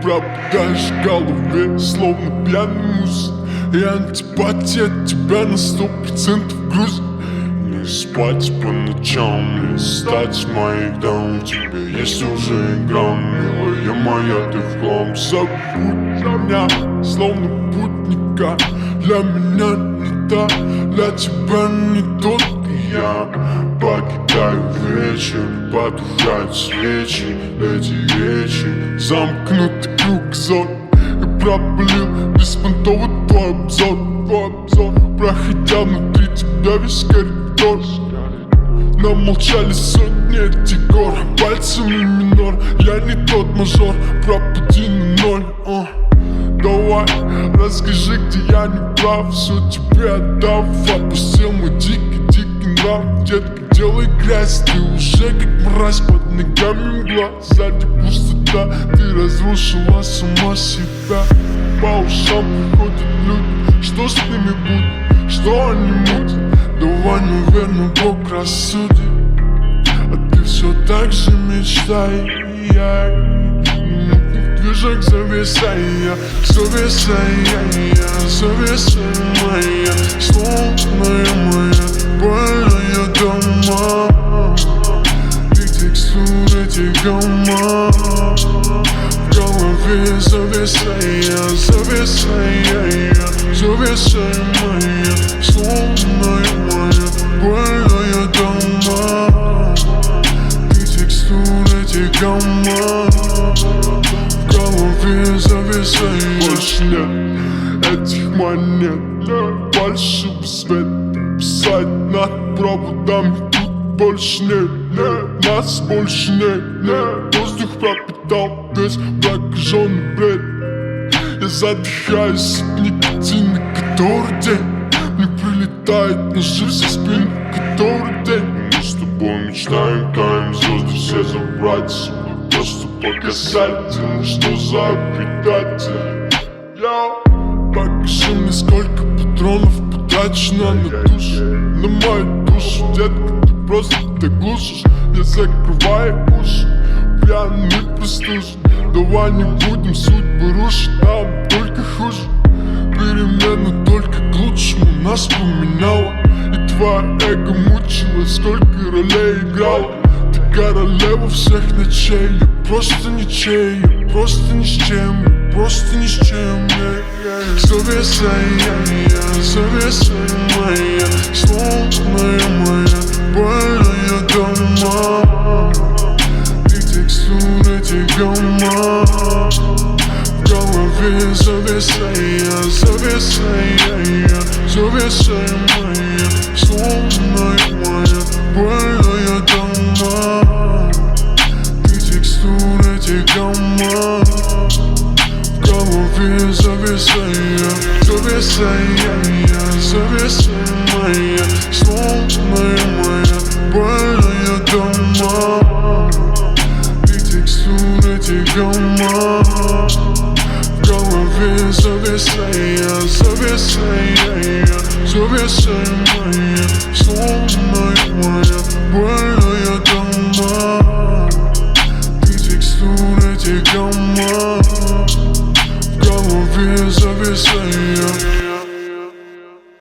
пробудаешь в голове, словно пьяный мус. И антипатия тебя на 100% грузит. Не спать по ночам, не стать моей дам. У тебя есть уже игра, милая моя, ты в хлам. Забудь меня, словно путника. Для меня не та, для тебя не тот. Я покидаю вечер, потухают свечи. Эти речи, замкнутый круг зон. И пропалил беспонтово твой обзор. Проходя внутри тебя весь коридор. Нам молчали сотни этих гор. Пальцами минор, я не тот мажор. Пропади на ноль. Давай, расскажи, где я не прав. Все тебе отдав, опустил мой дикий нрав. Детка, делай грязь, ты уже как мразь. Под ногами мгла, сзади пустота. Ты разрушила сама себя. По ушам приходят люди, что с ними будет, что они мутят. Давай, наверное, Бог рассудит. А ты все так же мечтай. Движок завеса я, завеса моя, словная моя, больная дома. Ты текстура, эти гома. В голове завеса моя, словная моя, больная дома. Ты текстура, эти гома. Больше нет этих монет, фальшивый свет. Писать над проводами тут больше нет. Нас больше нет. Воздух пропитал весь прокаженный бред. Я задыхаюсь от никотина, который день мне прилетает на жизнь со спины, который день. Мы с тобой мечтаем, таем звезды все забрать себе. Просто показать, что за предатель. Покажи мне, сколько патронов потрачено на душу, на мою душу. Детка, ты просто так глушишь. Я закрываю уши, пьяный простужен. Давай не будем судьбы рушить, нам только хуже. Перемена только к лучшему нас поменяла. И твоя эго мучила, сколько ролей играла. Ты королева всех ночей, я просто ничей, я просто ни с чем, я просто ни с чем. Завеса моя, словная моя, больная дома. Ты текстура, эти гома. В голове завеса моя, словная моя, больная дома. Ты текстура, эти гома. В голове завеса моя, словная моя, больная дома. Ты текстура, эти гома. В голове завеса моя, словная моя, больная дома. Ты текстура, эти гома. В голове завеса